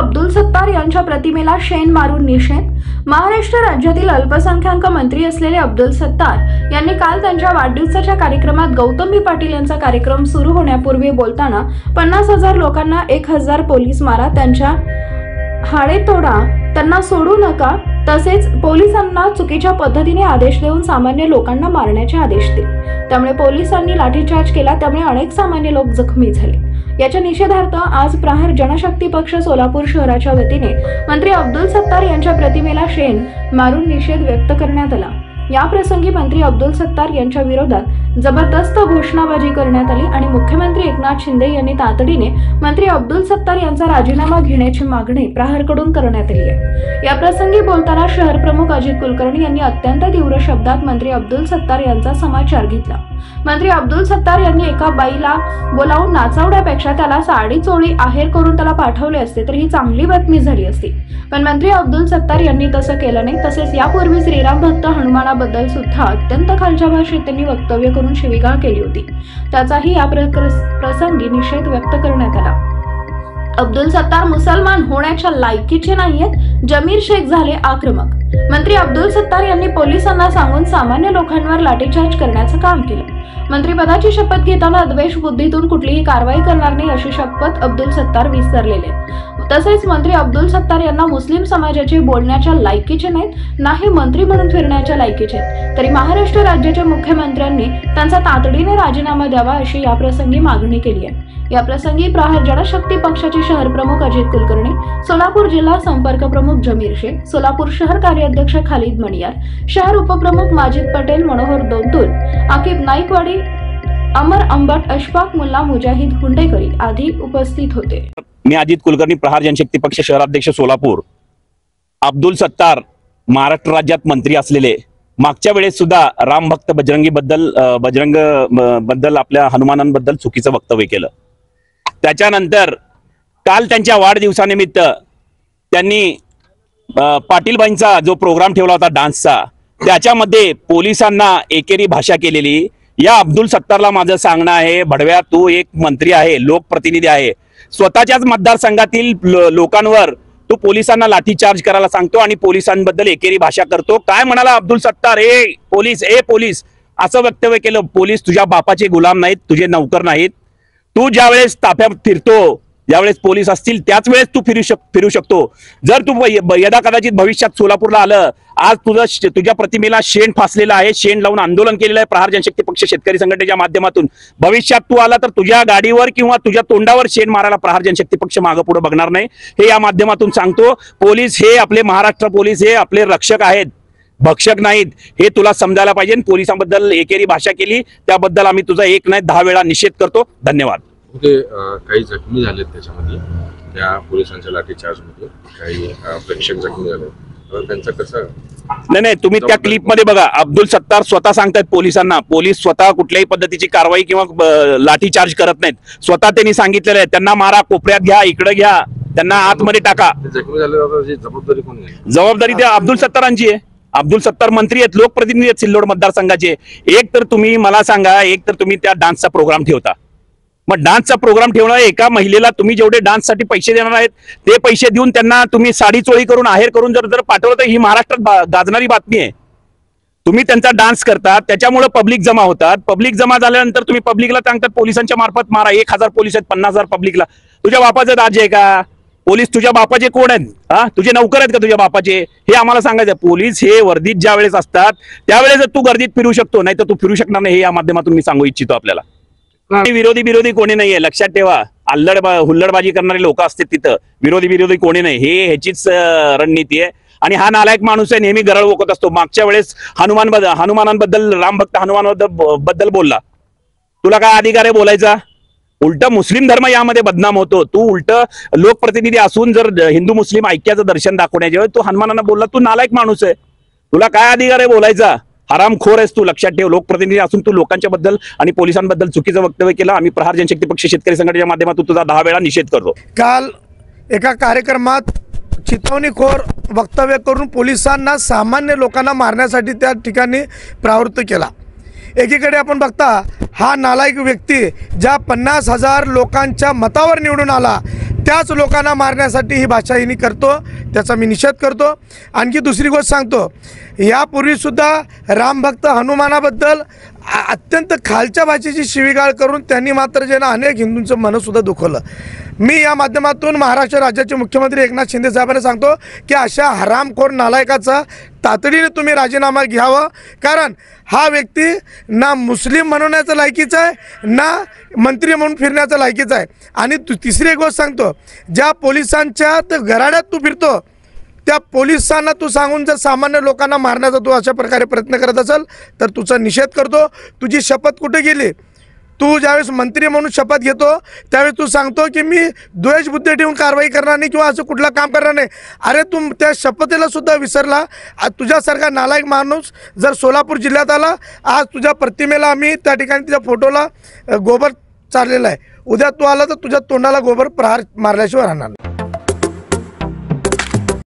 अब्दुल सत्तार यांच्या प्रतिमेला शेण मारून निषेध। महाराष्ट्र राज्यातील अल्पसंख्याक मंत्री असलेले अब्दुल सत्तार यांनी काल त्यांच्या वाढदिवसाच्या कार्यक्रमात गौतमी पाटील यांचा कार्यक्रम सुरू होण्यापूर्वी बोलताना 50,000 लोकांना 1,000 पोलीस मारा, त्यांच्या हाडे तोडा, त्यांना सोडू नका, तसेच पोलिसांना चुकीच्या पद्धतीने आदेश देऊन सामान्य लोकांना मारण्याचे आदेश दिले। त्यामुळे पोलिसांनी लाठीचार्ज केला, त्यामुळे अनेक सामान्य लोक जखमी झाले। याच्या निषेधार्थ आज प्रहार जनशक्ती पक्ष सोलापूर शहराच्या वतीने मंत्री अब्दुल सत्तार यांच्या प्रतिमेला शेण मारून निषेध व्यक्त करण्यात आला। या प्रसंगी मंत्री अब्दुल सत्तार यांच्या विरोधात जबरदस्त घोषणाबाजी करण्यात आली आणि मुख्यमंत्री एकनाथ शिंदे यांनी तातडीने मंत्री अब्दुल सत्तार यांचा राजीनामा घेण्याची मागणी प्रहारकडून करण्यात आली आहे। या प्रसंगी बोलताना शहर प्रमुख अजित कुलकर्णी यांनी अत्यंत तीव्र शब्दात मंत्री अब्दुल सत्तार यांचा समाचार घेतला। मंत्री अब्दुल सत्तार यांनी एका बाईला बोलावून नाचवण्यापेक्षा त्याला साडी चोळी आहेर करून त्याला पाठवले असते तर ही चांगली बातमी झाली असती, पण मंत्री अब्दुल सत्तार यांनी तसं केलं नाही। तसेच यापूर्वी श्रीराम भक्त हनुमानाबद्दल सुद्धा अत्यंत खालच्या भाषेत त्यांनी वक्तव्य करून शिवीगाळ केली होती, त्याचाही या प्रसंगी निषेध व्यक्त करण्यात आला। अब्दुल सत्तार मुसलमान होण्याच्या लायकीचे नाहीयेत, जमीर शेख झाले आक्रमक। मंत्री अब्दुल सत्तार यांनी पोलिसांना सांगून सामान्य लोकांवर लाठीचार्ज करण्याचं काम केलं। मंत्रिपदाची शपथ घेताना द्वेष बुद्धीतून कुठलीही कारवाई करणार नाही अशी शपथ अब्दुल सत्तार विसरलेले। तसेच मंत्री अब्दुल सत्तार यांना मुस्लिम समाजाचे बोलण्याच्या लायकीचे नाहीत, नाही मंत्री म्हणून फिरण्याच्या लायकीचे, तरी महाराष्ट्र राज्याच्या मुख्यमंत्र्यांनी त्यांचा तातडीने राजीनामा द्यावा अशी या प्रसंगी मागणी केली आहे। या प्रसंगी प्रहार जनशक्ती पक्षाचे शहर प्रमुख अजित कुलकर्णी, सोलापूर जिल्हा संपर्क प्रमुख जमीर शेख, सोलापूर शहर कार्याध्यक्ष खालिद मणियार, शहर उपप्रमुख माजिद पटेल, मनोहर दोंतुल, आकिब नाईकवाडी, अमर अंबट, अशफाक मुल्ला, मुजाहिद हुंडेकरी आदी उपस्थित होते। मी अजित कुलकर्णी, प्रहार जनशक्ती पक्ष शहराध्यक्ष सोलापूर। अब्दुल सत्तार महाराष्ट्र राज्यात मंत्री असलेले, मागच्या वेळेस सुद्धा राम भक्त बजरंग बद्दल आपल्या हनुमानांबद्दल चुकीचं वक्तव्य केलं। त्याच्यानंतर काल त्यांच्या वाढदिवसानिमित्त त्यांनी पाटीलबाईंचा जो प्रोग्राम ठेवला होता डान्सचा, त्याच्यामध्ये पोलिसांना एकेरी भाषा केलेली। या अब्दुल सत्तारला माझं सांगणं आहे, भडव्या तू एक मंत्री आहे, लोकप्रतिनिधी आहे, स्वतःच्याच मतदारसंघातील लोकांवर तू पोलिसांना लाठीचार्ज करायला सांगतो आणि पोलिसांबद्दल एकेरी भाषा करतो। काय म्हणाला अब्दुल सत्तार, ए पोलीस असं वक्तव्य केलं। पोलीस तुझ्या बापाचे गुलाम नाहीत, तुझे नौकर नाहीत। तू ज्यावेळेस ताफ्यात फिरतो, ज्यावेळेस पोलीस असतील त्याच वेळेस तू फिरू शकतो। जर तू यदा कदाचित भविष्यात सोलापूरला आलं, आज तुझ्या प्रतिमेला शेण फासलेलं आहे, शेण लावून आंदोलन केलेलं आहे प्रहार जनशक्ती पक्ष शेतकरी संघटनेच्या माध्यमातून। भविष्यात तू आला तर तुझ्या गाडीवर किंवा तुझ्या तोंडावर शेण मारायला प्रहार जनशक्ती पक्ष मागं पुढे बघणार नाही, हे या माध्यमातून सांगतो। पोलीस हे आपले महाराष्ट्र पोलीस हे आपले रक्षक आहेत, भक्षक नाहीत, हे तुला समजायला पाहिजे। पोलिसांबद्दल एकेरी भाषा केली त्याबद्दल आम्ही तुझा एक नाही 10 वेळा निषेध करतो। धन्यवाद। काही जखमी झालेत त्याच्यामध्ये, त्या पोलिसांच्या लाठीचार्ज मध्ये काही प्रेक्षक जखमी झाले, त्यांचं कसं? नाही, तुम्ही त्या क्लिप मध्ये बघा, अब्दुल सत्तार स्वतः सांगतात पोलिसांना, पोलीस स्वतः कुठल्याही पद्धतीची कारवाई किंवा लाठीचार्ज करत नाहीत। स्वतः त्यांनी सांगितलेलं आहे, त्यांना मारा, कोपऱ्यात घ्या, इकडे घ्या, त्यांना आतमध्ये टाका। जखमी झाले जबाबदारी कोणी आहे? जबाबदारी त्या अब्दुल सत्तारांची आहे। अब्दुल सत्तार मंत्री आहेत, लोकप्रतिनिधी आहेत सिल्लोड मतदारसंघाचे। एक तर तुम्ही मला सांगा, एक तर तुम्ही त्या डान्सचा प्रोग्राम ठेवता, मग डान्सचा प्रोग्राम ठेवणार एका महिलेला तुम्ही जेवढे डान्ससाठी पैसे देणार आहेत ते पैसे देऊन त्यांना तुम्ही साडी चोळी करून आहेर करून जर पाठवलं तर ही महाराष्ट्रात गाजणारी बातमी आहे। तुम्ही त्यांचा डान्स करतात, त्याच्यामुळे पब्लिक जमा होतात। पब्लिक जमा झाल्यानंतर तुम्ही पब्लिकला सांगतात पोलिसांच्या मार्फत मारा, 1,000 पोलीस आहेत, 50,000 पब्लिकला। तुझ्या बापाचं राज्य आहे का? पोलीस तुझ्या बापाचे कोण आहेत? तुझे नौकर आहेत का तुझ्या बापाचे? हे आम्हाला सांगायचं। पोलीस हे वर्दीत ज्या वेळेस असतात त्यावेळेस तू गर्दीत फिरू शकतो, नाही तर तू फिरू शकणार नाही, हे या माध्यमातून मी सांगू इच्छितो आपल्याला। विरोधी कोणी नाहीये, लक्षात ठेवा। हुल्लडबाजी करणारे लोक असतात तिथं, विरोधी कोणी नाही, हे ह्याचीच रणनीती आहे। आणि हा नालायक माणूस आहे, नेहमी गरळ ओकत असतो। मागच्या वेळेस हनुमानांबद्दल, राम भक्त हनुमानाबद्दल बोलला, तुला काय अधिकार आहे बोलायचा? उलट मुस्लिम धर्म यामध्ये बदनाम होतो। तू उलट लोकप्रतिनिधी असून जर हिंदू मुस्लिम ऐक्याचं दर्शन दाखवण्याच्या वेळेस तू हनुमानांना बोलला, तू नालायक माणूस आहे, तुला काय अधिकार आहे बोलायचा? हरामखोर आहेस तू, लक्षात ठेव। लोकप्रतिनिधी असून तू लोकांच्या बद्दल आणि पोलिसांबद्दल चुकीचं वक्तव्य केलं। आम्ही प्रहार जनशक्ती पक्ष शेतकरी संघटनेच्या माध्यमातून तुझा 10 वेळा निषेध करतो। काल एका कार्यक्रमात चितवणीखोर वक्तव्य करून पोलिसांना सामान्य लोकांना मारण्यासाठी त्या ठिकाणी प्रवृत्त केला। एकीकडे आपण बघता हा नालायक व्यक्ती ज्या 50,000 लोकांच्या मतावर निवडून आला त्याच लोकांना मारण्यासाठी ही भाषाहिनी करतो, त्याचा मी निषेध करतो। आणखी दुसरी गोष्ट सांगतो, यापूर्वीसुद्धा रामभक्त हनुमानाबद्दल अत्यंत खालच्या भाषेची शिवीगाळ करून त्यांनी मात्र जे ना अनेक हिंदूंचं मनसुद्धा दुखवलं। मी या माध्यमातून महाराष्ट्र राज्याचे मुख्यमंत्री एकनाथ शिंदे साहेबांना सांगतो की अशा हरामखोर नालायकाचा तातडीने तुम्ही राजीनामा घ्यावा, कारण हा व्यक्ती ना मुस्लिम म्हणण्याचा लायकीचा आहे ना मंत्री म्हणून फिरण्याचा लायकीचा आहे। आणि तिसरी एक गोष्ट सांगतो, ज्या पोलिसांच्या घराड्यात तू फिरतो त्या पोलिसांना तू सांगून जर सामान्य लोकांना मारण्याचा तू अशा प्रकारे प्रयत्न करत असेल तर तुझा निषेध करतो। तुझी शपथ कुठे गेली? तू ज्यावेळेस मंत्री म्हणून शपथ घेतो त्यावेळेस तू सांगतो की मी द्वेषबुद्धी ठेवून कारवाई करणार नाही किंवा असं कुठलं काम करणार नाही। अरे तू त्या शपथेला सुद्धा विसरला। तुझ्यासारखा नालायक माणूस जर सोलापूर जिल्ह्यात आला, आज तुझ्या प्रतिमेला आम्ही त्या ठिकाणी तुझ्या फोटोला गोबर चाललेला आहे, उद्या तू आला तर तुझ्या तोंडाला गोबर प्रहार मारल्याशिवाय राहणार नाही।